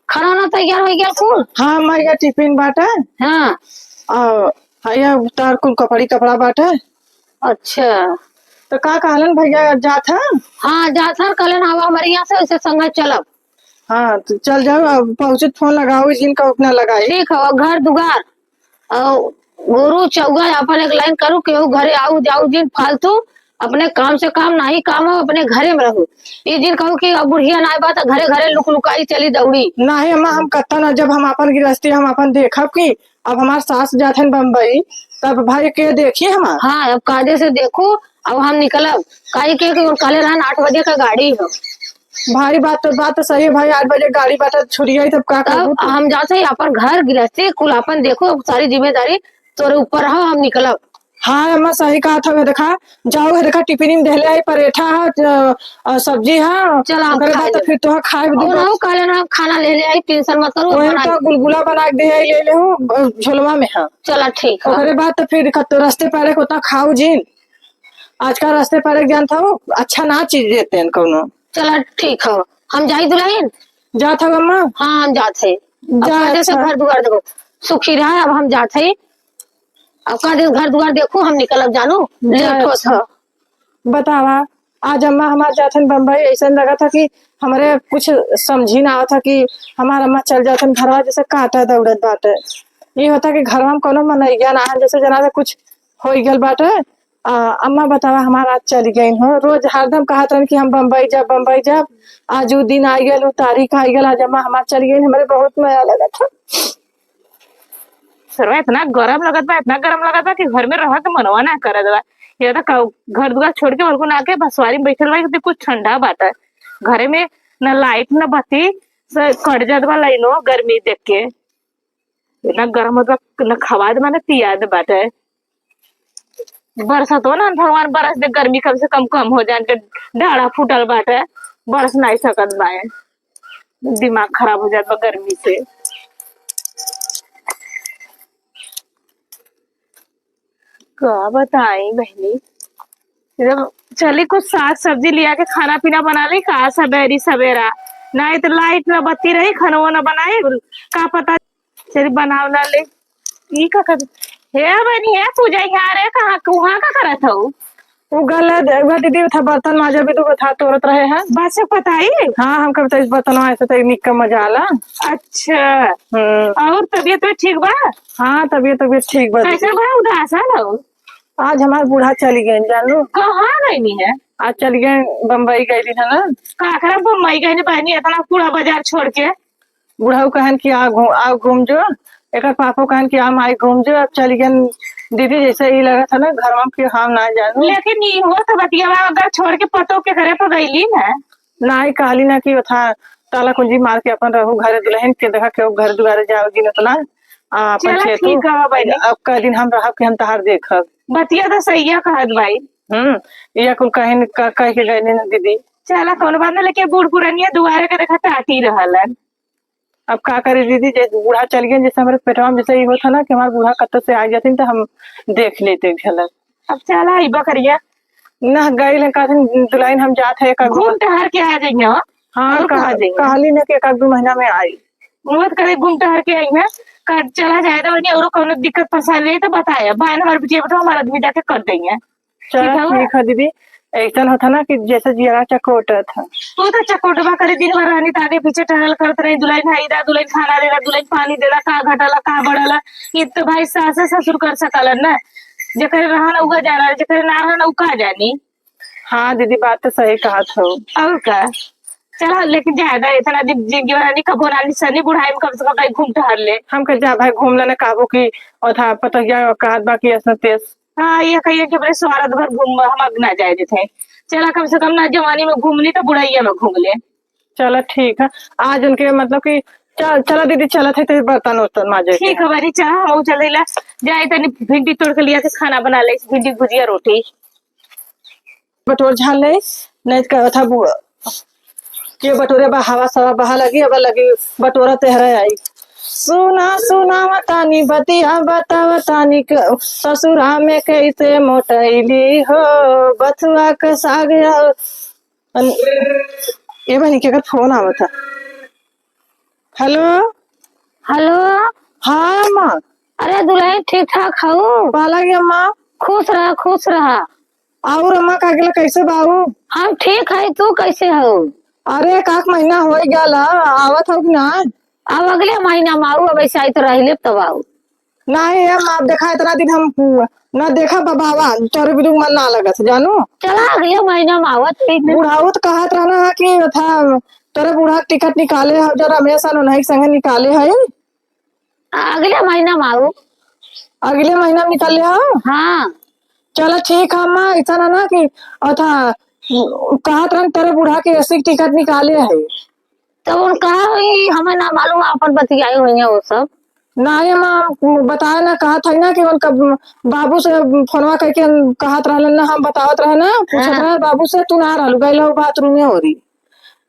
खाना तैयार हो गया कुल। हाँ मैं टिफिन बाटे हाँ और भैया तार कुल कपड़ा बाटे। अच्छा। तो का कहलन भैया जात है। हाँ जा सर कल हवा हमारे यहाँ से उसे संग चलब। हाँ तो चल जाओ, अब पहुंचे फोन लगाओ, जिनका उतना लगाए। ठीक है घर दुगार और गुरु चौगा अपन एक लाइन करूँ केहू घरे आऊ जाऊ जिन फालतू अपने काम से काम नहीं काम हो अपने घरे में रहू। ये दिन कहूँ कि अब बुढ़िया ना बात घरे घरे लुक लुकाई चली दौड़ी। नहीं अम्मा हम कत्ता ना, जब हम अपन गृहस्थी हम अपन देखब कि अब हमार सास जाते हैं बम्बई, तब भाई के देखिए हमार। हाँ अब कायदे से देखो। अब हम निकलब काहे के काले रहन 8 बजे का गाड़ी हो। भाई बात तो सही है भाई, 8 बजे गाड़ी बाटा छुड़ी आई तब का तब करबू तू? हम जाते अपन घर गृहस्थी कुल अपन देखो सारी जिम्मेदारी तोरे ऊपर हो हम निकलब। हाँ अम्मा सही कहा था, देखा जाओ है, देखा टिफिन देले आई परेठा है सब्जी है। चल हम ओकरे खा बाद तो लेब। फिर तो खाए और ना काले ना खाना ले ले आई टेंशन मत करो वही बना तो गुलगुला बना के दे ले ले हो झोलवा में है। चला ठीक है। ओकरे बाद तो फिर तो रास्ते पारे को तो खाओ जिन। आजकल रास्ते पारे के जान था वो अच्छा ना चीज देते हैं कोनो। चला ठीक है हम जाई दुल्हन। जात हो अम्मा। हाँ हम जाते जा जैसे अच्छा। घर दुआर देखो सुखी रहा अब हम जाते अब का दिन घर दुआर देखो हम निकलब जानू लेट हो अच्छा। था। बतावा आज अम्मा हमारे जाते बम्बई, ऐसा लगा था कि हमारे कुछ समझी ना था कि हमारा अम्मा चल जाते घरवा जैसे काटा दौड़त बाटे। ये होता कि घरवा में कोनो मनैया ना है, जैसे जना कुछ हो गल बाटे। अम्मा बतावा हमारा आज चली गई हो, रोज हरदम कहत रहन कि हम बम्बई जब आज वो दिन आ गल, वो तारीख आ गल, आज अम्मा हमार चली गई, हमारे बहुत नया लगा था। सरवा इतना गरम लगत बा, इतना गरम लगत बा कि घर में रह के मनवा ना करत बा। ये तो घर दुआर छोड़ के बल्कि ना के बसवारी में बैठल बा कि कुछ ठंडा बाटा घरे में न लाइट न बत्ती कट जात बा लाइनो गर्मी देख के। इतना गरम होता न खवाद बा न पियाद बाटे। बरसत हो ना भगवान बरस दे गर्मी कम से कम हो जाए, डाढ़ा फूटल बाटे बरस नहीं सकत बा। दिमाग खराब हो जात बा गर्मी से। का बताई बहनी, जब चली कुछ साग सब्जी लिया के खाना पीना बना ली का सवेरी सवेरा, नहीं तो लाइट न बत्ती रही खाना न बनाए का पता चली बनावला ले। ई का कर हे बनी है पूजा यहाँ रे कहाँ वहाँ का करत हो। वो गल दीदी था बर्तन माजा भी तो था तोरत रहे हैं। बस पता ही। हाँ हम कभी तो इस बर्तन ऐसे तो निक का मजा आला। अच्छा और तबीयत तो ठीक बा? हाँ तबीयत ठीक बा। कैसे बा उदास है ना? आज हमारे बूढ़ा चली गए जानू। कहाँ गई है? आज चली गए बम्बई गई है ना। काकरा बम्बई गई बहनी इतना पूरा बाजार छोड़ के। बूढ़ा कहन की आ घूम जो, एक पापा कहन की आम आई घूम जो। अब चली गए दीदी, जैसे ही लगा था ना घर में कि हम ना जानू। लेकिन नहीं हो तो बतिया अगर छोड़ के पतों के घरे पर गईली ना ही कहली ना कि था ताला कुंजी मार के अपन रहू घरे दुल्हन के देखा के घर दुआरे जाओगी न तो ना अपन खेतू। अब का दिन हम रह के हम तहार देखब। बतिया तो सही है कहत भाई। या कुल कह के गए ना दीदी। चला कौन बात ना, लेके बूढ़ पुरानिया दुआरे के देखा टाटी रहलन। अब का करे दीदी, जैसे बूढ़ा चल गए जैसे हमारे पेटवा में जैसे ये होता ना कि हमारे बूढ़ा कत्तो से आ जाती तो हम देख लेते झलक। अब चला इबा करिया ना गई दुल्हन हम जाते है घूम टहर के आ जाइए। हाँ कहली ना कि 1-2 महीना में आई। मत करे घूम टहर के आई है कर चला जाए तो और कोनो दिक्कत परेशानी रही तो बताया बहन हमारे बच्चे बताओ हमारा आदमी जाके कर देंगे। चलो ठीक है दीदी, ऐसा होता ना कि जैसे जिया चकोट था तू तो चकोटबा करे दिन भर रहनी आगे पीछे टहल करत रही। दुल्हन हाई दा दुल्हन खाना देला दुल्हन पानी देला का घटला का बढ़ला ये तो भाई सास ससुर कर सकलन ना। जकर रहन उगा जाना जकर ना रहन उ का जानी। हाँ दीदी बात तो सही कहा था। और का चला लेकिन ज्यादा इतना जिंदगी वाली कबो नानी सनी बुढ़ाई में कम से कम घूम टहल ले। हम कह जा भाई घूम लेने काबू की और था पता क्या कहत बाकी ऐसा तेज। हाँ ये कहिए कि बड़े स्वार्थ भर घूम हम ना जाए थे। चला कम से कम ना जवानी में घूम ली तो बुढ़ाइया में घूम ले। चलो ठीक है, आज उनके मतलब कि चलो दीदी चला थे तो बर्तन वर्तन माजे। ठीक है बड़ी चाह हम चले ला जाए तनी भिंडी तोड़ के लिया के खाना बना ले, भिंडी भुजिया रोटी बटोर झाल ले नहीं तो था के बटोरे बा हवा सवा बहा लगी अब लगी बटोरा तेहरा आई। सुना सुना बतानी बतिया बतावतानी ससुरा में कैसे मोटैली हो बथुआ के साग। ये बनी के फोन आवा था। हेलो। हेलो। हाँ अम्मा। अरे दुल्हन ठीक ठाक हूँ। पाला की अम्मा। खुश रहा खुश रहा। और अम्मा का गेला कैसे बाबू? हम ठीक है, तू कैसे हो? अरे काक महीना हो गया आवत हो कि ना? अब अगले महीना में आऊ, अब ऐसे आई तो रह तब आऊ। नहीं अम्मा, आप देखा इतना दिन हम न देखा बाबा, तोरे बिनु मन ना लगत जानू। चला अगले महीना में आवत एक दिन। बुढ़ाऊ तो कहत रहना है कि था तोरे बूढ़ा टिकट निकाले है जो रमेश नहीं संगे निकाले है। अगले महीना में आऊ। अगले महीना में निकाले हो? हाँ। चलो ठीक है अम्मा, ऐसा ना कि था कहत रहन तेरे बूढ़ा के ऐसी टिकट निकाले है। तो उनका हमें ना मालूम, अपन बतियाई हुई है वो सब। नहीं अम्मा, बताया ना, कहा था ना कि उनका बाबू से फोनवा करके कहत रहलन ना, हम बतावत रहे ना, पूछत रहे बाबू से, तू ना रहलू गई बाथरूम में हो रही।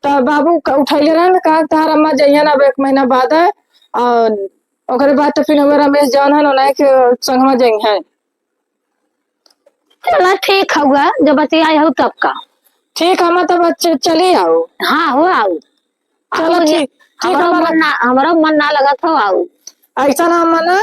तो बाबू उठैले रहे ना, कहा तार अम्मा जइया ना, अब 1 महीना बाद है। और ओकरे बाद तो फिर हमारे रमेश जौन है ना के संगमा जई है। चला ठीक हुआ, जब बतियाई हो तब का। ठीक है अम्मा, तब चली आओ। हाँ हो आऊ। चलो ठीक ठीक हमारा मन ना लगा था आऊ। ऐसा ना अम्मा ना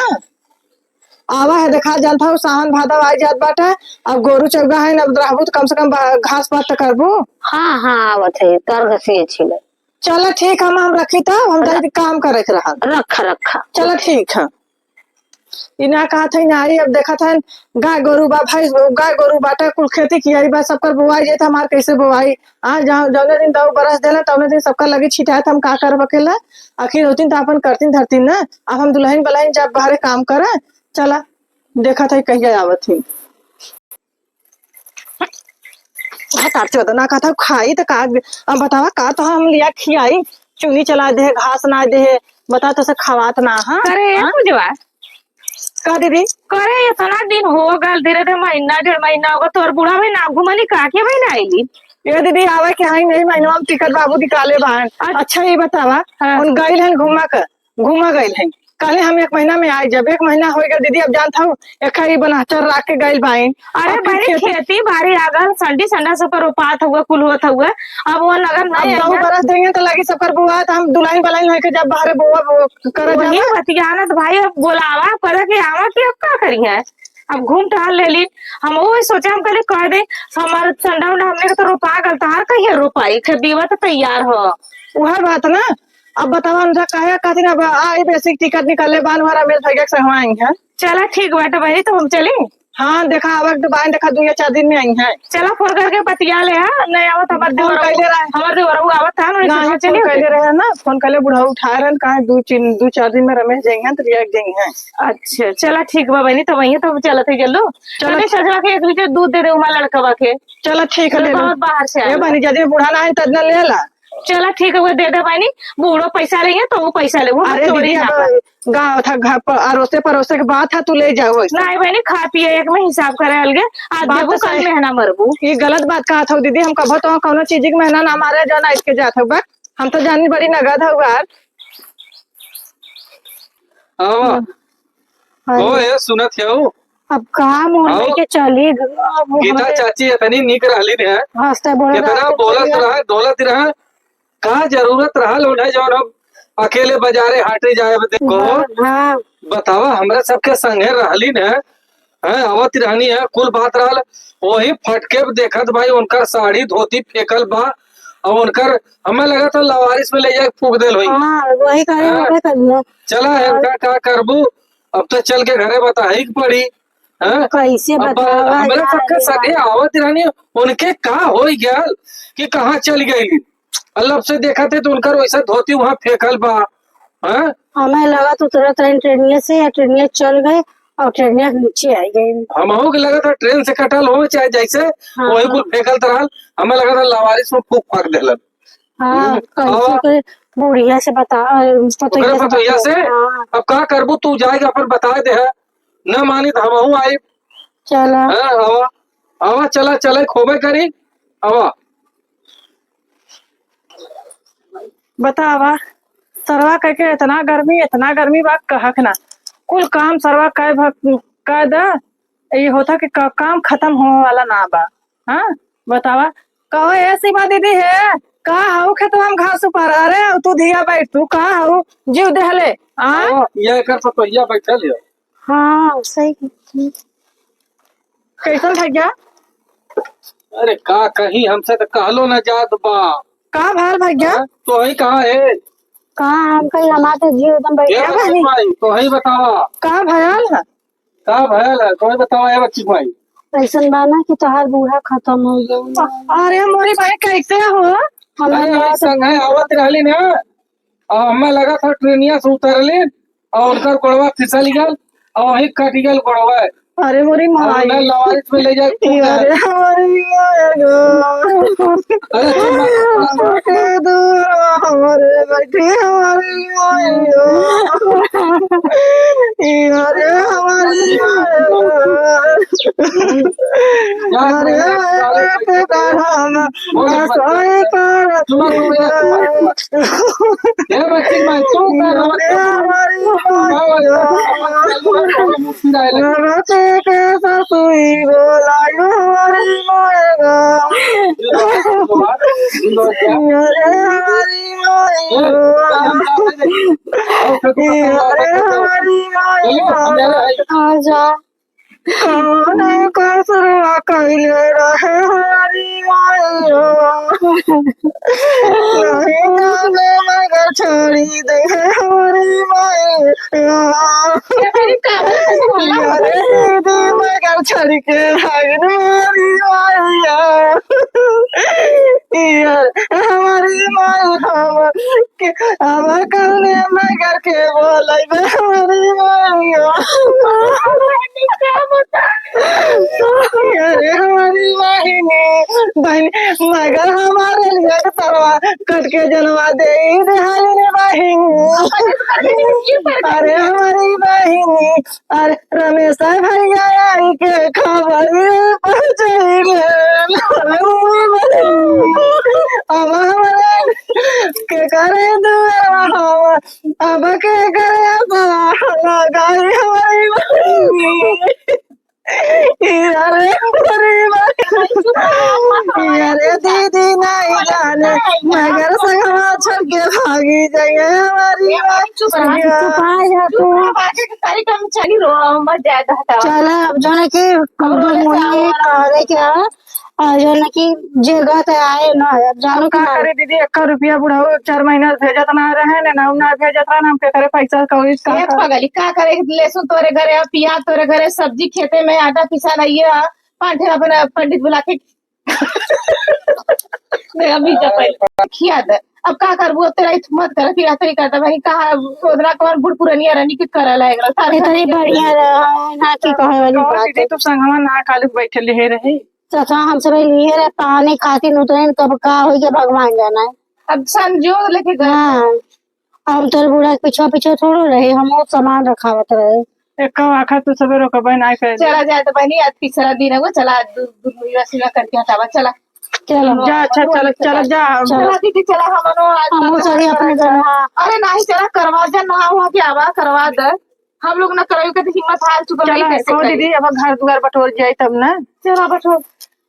आवा है, देखा जानता हूँ सावन भादव आई जात बाटे। अब गोरू चौगा है ना, रहबू तो कम से कम घास पात तो करबू। हाँ हाँ आवत है, कर घसी छिले। चलो ठीक है हम रखी था, हम तनी काम करे के रहा। रखा रखा। चलो ठीक है। इना कहा था नारी, अब देखा था गाय गोरू बा भाई, गाय गोरू बाटा कुल खेती किया बा, सबकर बुआई जाता हमार कैसे बुआई। जहाँ जौने दिन 2 बरस देना तौने दिन सबका लगी छिटात, हम का कर बकेला। आखिर होती तो अपन करतीन धरतीन ना। अब हम दुल्हन बलहन जब बाहर काम करे। चला देखा था कहिया आवत थी। ना कहा था खाई तो का, अब बतावा का तो हम लिया खियाई, चुनी चला दे, घास ना दे, बता तो से खवात ना। हाँ करे पूजवा का दीदी? करे इतना दिन हो गल, धीरे धीरे महीना 1.5 महीना होगा, तोर बूढ़ा भाई ना घुमली का के भाई ना आईली। ये दीदी आवे के आई नहीं, महीना में टिकट बाबू निकाले बाहन। अच्छा ये बतावा, हाँ। उन गई है घूमा गई है कल हम 1 महीना में आई, जब 1 महीना हो गया दीदी, अब जानता हूँ एक बनहचर रख के गई बाइन। अरे बड़ी खेती बाड़ी आगल, संडी संडा सब रोपात हुआ, कुल होत हुआ। अब वो नगर नहीं 2 बरस देंगे तो लगी सबकर बुआ, तो हम दुल्हन बलाइन है के जब बाहर बुआ कर वही बतियानत भाई, अब बोलावा कर के आवा के अब का करी है। अब घूम टहल ले ली। हम वो सोचा, हम कल कह दे हमारे संडा उंडा हमने के तो रोपा गल, तार कहिए रोपाई के बीवा तो तैयार हो। वह बात ना। अब बतावा उनका कहे कहती अब आई बेसिक टिकट निकलने बान हमारा मेल भैया से आई है। चला ठीक बाटे बहनी, तो हम चले। हाँ देखा आवक तो बाइन देखा 2 या 4 दिन में आई है। चला फोन करके बतिया ले। हाँ नहीं आवत हमारे फोन कैले रहे, हमारे देवरू आवत था ना, फोन चलिए कैले रहे ना, फोन कैले बुढ़ा उठा रहे कहा 2-4 दिन में रमेश जाएंगे तो रिया जाएंगे। अच्छा चला ठीक बा बहनी, तो वही तो चलत है जल्दो। चलो सजवा के 1 लीटर दूध दे दे उमा लड़कवा के। चलो ठीक है ले लो। बहुत बाहर से ये आए बनी जल्दी बुढ़ा ना है तद ले ला। चला ठीक है, वो दे दे बहनी। बूढ़ो पैसा लेंगे तो वो पैसा ले, वो अरे चोरी दीदी ना अब गाँव था, घर पर अरोसे परोसे के बात है, तू ले जाओ। नहीं बहनी, खा पिए एक में हिसाब करे अलगे। आज बात देबो तो कल सही। में है ना मरबू। ये गलत बात कहा था दीदी, हम कहो तो कौनो चीज की मेहनत ना मारे जाना इसके जात हो, हम तो जानी बड़ी नगद है। ओ ये सुनत है अब काम होने के चली गीता चाची इतनी निक रहली ने, हंसते बोले इतना बोलत रहा दौलत रहा, का जरूरत रहा उन्हें जो अब अकेले बाजारे हाटे जाए देखो। हाँ बतावा हमरा सबके संगे रहली ने, है आवत रहनी है, कुल बात रहल वही फटके देखत भाई उनका साड़ी धोती फेंकल बा, और उनकर हमें लगा था लवारिस में ले जाके फूक देल हुई। वही करे चला है का करबू, अब तो चल के घरे बताई पड़ी। कैसे बतावा हमरा सबके संगे आवत रहनी, उनके का हो गया कि कहाँ चल गई। अल्लाह से देखा थे तो उनका वैसा धोती वहाँ फेंकल बा। हमें लगा तो तुरंत ट्रेनिया से या ट्रेनिया चल गए और ट्रेनिया नीचे आई गई। हम के लगा था ट्रेन से कटल हो चाहे जैसे वही कुल फेंकल तरह, हमें लगा था लवारिस में फूक फाक देलन। हाँ कैसे बुढ़िया से पतोहिया से अब का करबू, तू जाएगा अपन बता दे है, न मानी तो हम आई। चला आवा आवा चला चले खोबे करी आवा। बतावा सरवा करके इतना गर्मी बा कहक ना, कुल काम सरवा कह द, ये होता कि काम खत्म होने वाला ना बा। हाँ बतावा कहो ऐसी बात दीदी है का हो खेतवा में घास ऊपर अरे तू धिया बैठ तू का हो जीव देहले आ ये कर पतोहिया बैठल है। हाँ सही कैसन है क्या अरे का कहीं हमसे तो कहलो न जात बा। का भार भैया हाँ? तो ही कहाँ है? कहाँ हम कहीं हमारे जीव एकदम ये बैठे बच्ची भाई तो ही बतावा का भयाल है का भयल है, तो ही बतावा ये बच्ची भाई। ऐसा बाना कि तोहार बूढ़ा खत्म हो गया। अरे मोरी भाई कैसे हो अरे हमारे संग है आवत रहली ना और हमें लगा था ट्रेनिया से उतरली और उनकर गोड़वा फिसल गल और वही कट गल गोड़वा अरे मोरी और माई उन्हें लवारिस में ले जाए। अरे हमारी अरे तुम के दूर हमारे बैठी हमारी माई अरे हमारी अरे अरे हम सोए कर ये बच्ची भाई तू कर हमारी रहा कैसा सुई बोलायो हमारी माएगा अरे हमारी अरे हमारी माएगा आजा कौन कसरवा कैले रहे हमारी माएगा नहीं जाने मगर छोड़ी दे हमारी माएगा अरे दीदी मगर छोड़ के भागने हमारी माएगा हमारी माई हम करने मगर के बोले हमारी माएगा अरे हमारी वाहिनी बहन मगर हमारे लिए तरवा कट के जनवा दे रे वाहिनी अरे हमारी बहिनी अरे रमेश भैया आई के खबर पहुंचे अब हमारे के करे दुआ अब के करे लगाई हमारी बहिनी अरे दीदी नहीं जाने मगर संगवा छोड़ के भागी जाइए हमारी चला अब जो है कि क्या जो है कि जगह तो आए ना अब जानो का करे दीदी 1 रुपया बुढ़ाओ 4 महीना भेजत ना रहे ना ना भेजत रहा हम के करे पैसा कौड़ी का एक पगली का करे लहसुन तोरे घरे प्याज तोरे घरे सब्जी खेते में आटा पिसा नहीं है पांठे अपना पंडित बुला के मेरा भी जब खिया दे अब का करबो तेरा मत कर फिर ऐसे ही करता भाई कहा ओदरा कौन बुढ़ पुरानिया रानी के करे लागल सारे इतनी बढ़िया ना की कहे वाली बात दीदी है तू संगवा ना कालू बैठे ले रहे चाचा हम सब लिए रहे पानी खातिर उतरे कब का हो गया भगवान जाना है। अब संजोग लेके गए हाँ हम तो बूढ़ा पीछे पीछे थोड़ो रहे हम वो सामान रखावत रहे एक आखा तू सवेरो का बहन आई कर चला जाए तो बहनी आज तीसरा दिन है वो चला दूध मुझे करके हटावा चला चलो जा अच्छा चल चल जा चला दीदी चला हम चले अपने घर हाँ अरे नहीं चला करवा दे ना हुआ कि आवा करवा दे हम लोग ना करावे के हिम्मत हार चुका चला कैसे कहो दीदी अब घर दुआर बटोर जाए तब ना चला बैठो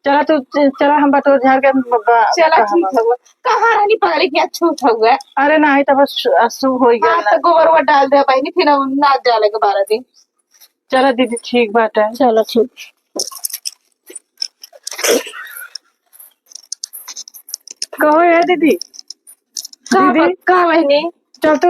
चला तू चला हम बटोर झाड़ के चला ठीक है कहाँ रानी पगड़ी की छूट हो गया अरे नहीं तब अशुभ हो गया हाँ तो गोबर वो डाल दे बहनी फिर हम नाच डाले के 12 दिन चलो दीदी ठीक बात है चलो ठीक कहो ये दीदी दीदी का बहनी चल तू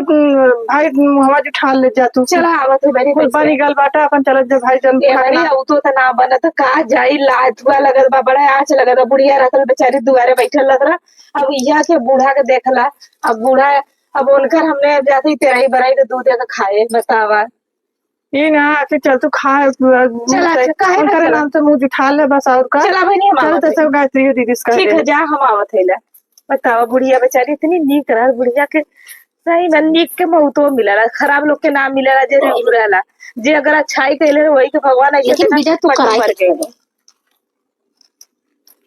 भाई मुहवा उठा ले जा तू चला आवत है बहनी कुल पानी गल बाटा अपन चल जा भाई जन बहनी अब तो ना बना तो का जाई लाथुआ लगल बा बड़ा आँच लगल बुढ़िया रखल बेचारी दुआरे बैठल लग रहा अब यहाँ के बूढ़ा के देखला अब बूढ़ा अब उनकर हमने जाते ही तेरा ही बराई तो दूध के खाए बतावा ये ना फिर चल तू खा चला, काहे ना करे चला। नाम से मुंह उठा ले बस और का चला बहनी हम चल आवत तो है। सब गायत्री दीदी इसका ठीक है जा हम आवत है ला बतावा बुढ़िया बेचारी इतनी नीक रहा बुढ़िया के सही में नीक के बहुतो मिलला खराब लोग के नाम मिलला जे रहला जे अगर अच्छाई कैले रहे वही तो भगवान ऐसे लेकिन विजय तू कराई के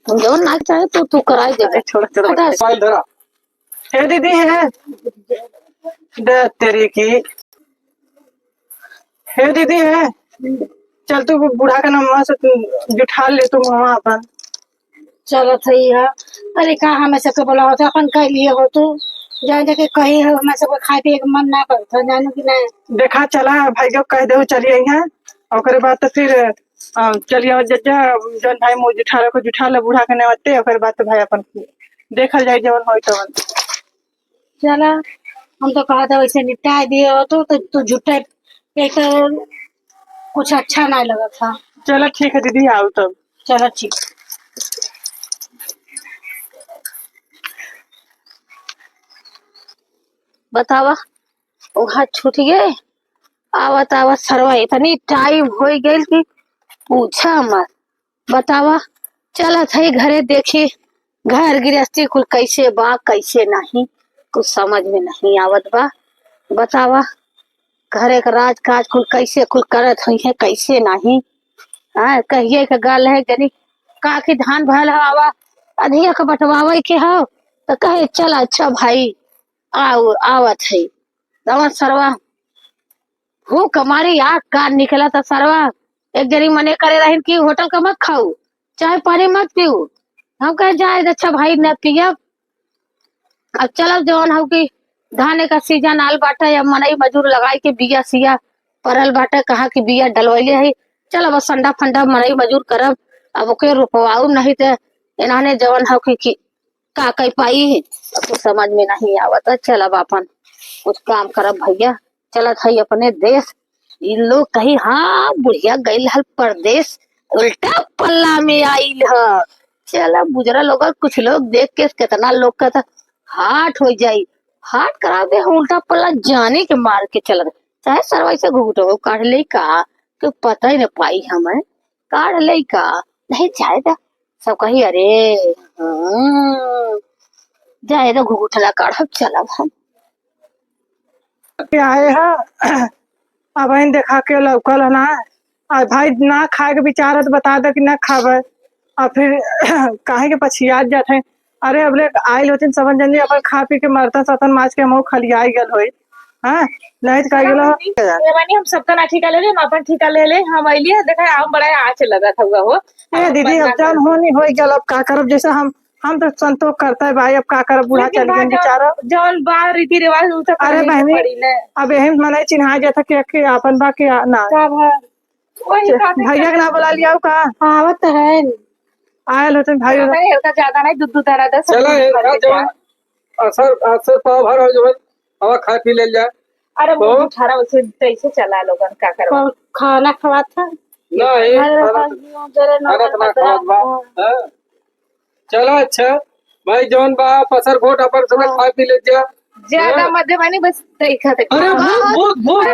तुम जो ना चाहे तो तू कराई दे छोड़ हटा मोबाइल धरा हे दीदी है दे तेरी की हे दीदी है चल तू बूढ़ा का नंबर से जुठा ले तू वहाँ अपन चलत है यह। अरे का हमें सबके बोला होता अपन कह लिए हो तू जान जाके कही हो हमें सबके खाए पिए के मन ना करता जानू कि नहीं। देखा चला भाई को कह दे चलिए यहाँ ओकरे बाद तो फिर चलिए और जज्जा जौन भाई मुँह जुठा को जुठा ले बूढ़ा के नेवते ओकरे बाद तो भाई अपन देखल जाए जवन हो तो चला। हम तो कहा था वैसे निपटा दिए हो तो झूठे एक तो कुछ अच्छा ना लगा था। चलो ठीक है दीदी आओ तब। चलो ठीक। बतावा वहाँ छूट गए आवत आवत सरवा इतनी टाइम हो गई कि पूछा मत। बतावा चलत है घरे देखी घर गृहस्थी कुल कैसे बा कैसे नहीं कुछ समझ में नहीं आवत बा। बतावा घरे का राज काज कुल कैसे कुल करत हुई है कैसे नहीं। हाँ कहिए का गाल है गनी का की धान भल हवा अधिया का बटवावे के हो तो कहे चल अच्छा भाई आओ आवत है दवा सरवा हूँ कमारी आग कार निकला था सरवा। एक जरी मने करे रही कि होटल का मत खाऊ चाय पानी मत पीऊ हम कहे जाए अच्छा भाई न पिया। अब चलो जौन हो कि धाने का सीजन आल बाटा या मनई मजूर लगाई के बिया सिया परल बाटा कहा कि बिया डलवैले है चलो बस संडा फंडा मनई मजूर करब अब ओके रुपवाऊ नहीं तो इन्होंने जवन हो कि का कह पाई तो समझ में नहीं आवत। चल अब अपन कुछ काम करब भैया चलत है अपने देश। इन लोग कही हाँ बुढ़िया गई हल परदेश उल्टा पल्ला में आइल है। चल बुजरा लोग कुछ लोग देख के कितना लोग का था हाट हो जाई हाट करा दे उल्टा पल्ला जाने के मार के चल रहे चाहे सरवाई से घूटो काढ़ ले का तो पता ही न पाई हमें काढ़ ले का नहीं जाएगा सब कही अरे जाए तो घूटला काढ़ चलब हम आए है अब इन देखा के लौकल है ना और भाई ना खाए के विचार तो बता दे कि ना खावे और फिर काहे के पछियात जाते हैं। अरे अब ले आयल होती समझ जल्दी अपन खा पी के मरता सतन माच के मुँह खलियाई गल होई हाँ नहीं तो कह मानी हम सबका ना ठीका ले ले हम अपन ठीका ले ले हम अलिए देखा आम बड़ा आँच लगा था हुआ हो ए दीदी अब जान हो नहीं हो गल अब का करब जैसे हम तो संतोष करता है भाई अब का करब बूढ़ा चल गया बेचारा जौन बाल रीति रिवाज उ सब अरे बहनी अब यही मने चिन्हा जाता कि अपन बा के ना भैया के ना बुला लिया का आवत है आयल होते भाई का ज्यादा नहीं दूध दूध रहा चला जवान असर असर पाव भर हो जवान हवा खा पी ले जाए। अरे वो 18 से कैसे चला लोगन का करवा खाना खवा था नहीं खाना ना खावत बा चलो अच्छा भाई जौन बा पसर घोट अपन सब खा पी ले जा ज्यादा मध्य मानी बस देखा थे। अरे भूत भूत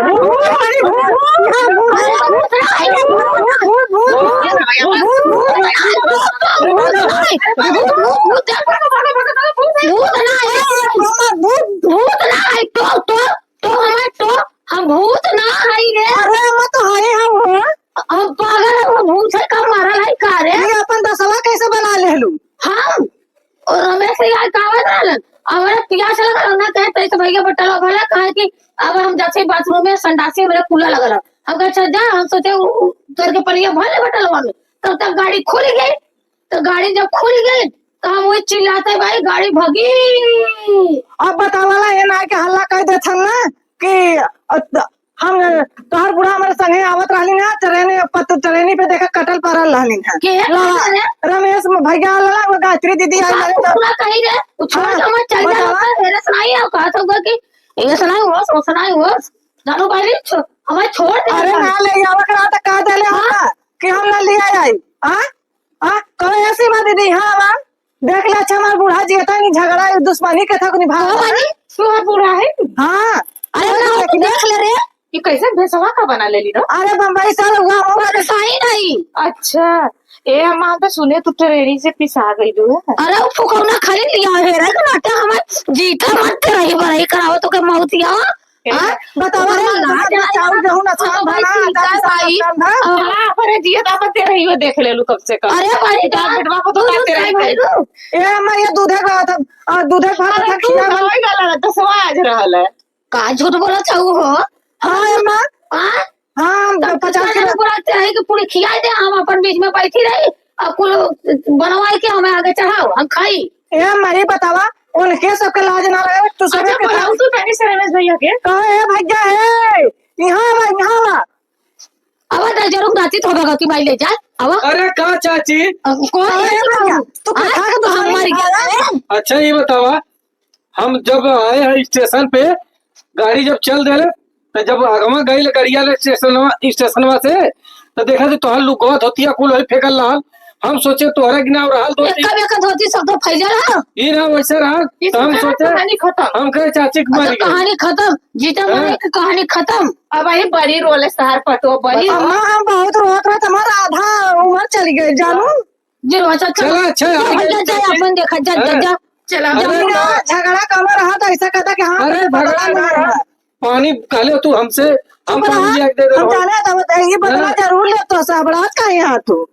हम भूत ना आई रे अरे हम तो है हम पागल हम भूत से कम मारा लाई का रे अपन दसवा कैसे बना ले लू हम और रमेश यार कावत रहलन हमारे प्यास लगा ना कहते तो भैया बटल भला कहे कि अब हम जैसे बाथरूम में संडासी मेरा कूला लगा हम कहे अच्छा जा हम सोचे उतर के परिया भले बटल में तब तक गाड़ी खुल गई तो गाड़ी जब खुल गई तो हम वही चिल्लाते भाई गाड़ी भगी। अब बतावाला ये ना के हल्ला कह दे छन ना कि हम तोहर बुढ़ा हमारे संगे आवत रहली ना ट्रेनी पे देखा कटल परल रहली है के रमेश भैया लला गायत्री दीदी आई पूरा कही रे छोड़ के मत चल जा मेरे सुनाई है कहा था कि ये सुनाई हो जानू भाई हमें छोड़ दे। अरे ना ले आवत रहा त का देले हमरा कि हम ना ले आई हां कहे ऐसी बात दीदी हां देख ले अच्छा हमार बूढ़ा जी था नहीं झगड़ा दुश्मनी के था को निभा सुहा पूरा है हां अरे देख ले रे ये कैसे भेसवा का बना ले ली ना। अरे बम्बई सर हुआ होगा तो सही नहीं अच्छा ए हम तो सुने तू ट्रेनी से पिसा गई दू अरे वो फुकौना खरीद लिया है रे नाटा हमें जीता मत रही बड़ाई कराओ तो के मौतिया बताओ रे चाउ जहू ना छान बना भाई हां पर जिया दापत दे रही हो देख ले लू कब से कब अरे भाई बेटवा को तो कहते रहे ए मैं ये दूधे का था दूधे भात था खिया दवाई गाला तो सवा आज रहल है का झूठ बोला चाहू हो हां अम्मा हां हां 50 बोलते रहे कि पूरी खिया दे हम अपन बीच में बैठी रही अब कुल बनवाई के हमें आगे चढ़ाओ हम खाई। ए मारी बतावा उनके सबके लाज ना लगे तू सब अच्छा बुलाऊ तू पहले से रमेश भैया के। कहे है भैया है यहाँ अब जरूर नाची तो भगवती माई ले जाए। अब अरे का चाची, कौन है भैया तू हाँ, कथा के तो हम मर गए। अच्छा ये बतावा, हम जब आए हैं स्टेशन पे, गाड़ी जब चल दे तो जब आगमा गई गाड़िया स्टेशनवा से तो देखा तो तोहर लुकवा धोतिया कुल वही फेंकल रहा। हम सोचे तोहरा गिना रहा धोती एक धोती सब तो फैजा रहा। ये ना वैसे रहा, तो हम सोचे कहानी खत्म। हम कहे चाची की मर गई। कहानी खत्म, जीता मरे की कहानी खत्म। अब वही बड़ी रोल है सहार पतो बड़ी। अम्मा हम बहुत रोत रहे तुम्हारा आधा उम्र चली गई जानू। जो अच्छा चला अच्छा अपन देखा जा जा जा चला झगड़ा कम रहा तो ऐसा कहता कि हाँ अरे बदला भगवान नहीं रहा। पानी काले तू हमसे, हम पानी लिया के दे दे हम रहो। जाने तो ये बदला जरूर ले तो सबड़ात का यहाँ तू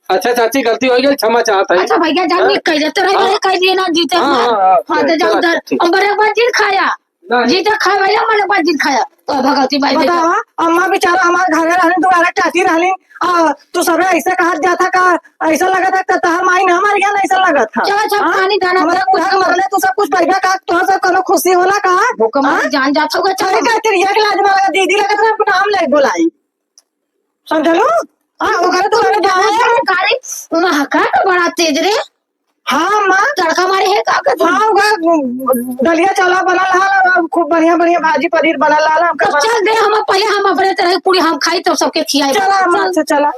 अच्छा चाची गलती हो गई, क्षमा चाहता है। अच्छा भैया जान नहीं कह जाते रहे कह दिए ना जीते हाँ तो जाओ उधर हम बड़े बार जीत खाया नहीं। जीते खा भैया मैंने बार जीत खाया तो भगवती बाई देखा। बतावा अम्मा बेचारा हमारे घरे रहने दोबारा चाहती रहनी तू सब ऐसे कहा जाता का ऐसा लगा था तहर माई ना हमारे यहाँ ऐसा लगा था। चलो अच्छा पानी दाना हमारा कुछ मरले तू सब कुछ पैसा का तो सब कोनो खुशी होला का भूकंप जान जाता होगा। चले का तेरी एक लाज में लगा दीदी लगा था अपना नाम ले बुलाई समझलो। हाँ वो करे तो मैंने जाना कारी उमा हका तो बड़ा तेज रे। हाँ माँ तड़का मारे है का कर हाँ दलिया चावला बना ला खूब बढ़िया बढ़िया भाजी पनीर बना ला चल दे हम पहले हम अपने तरह पूरी हम खाई तब सबके खियाई। चला माँ से चला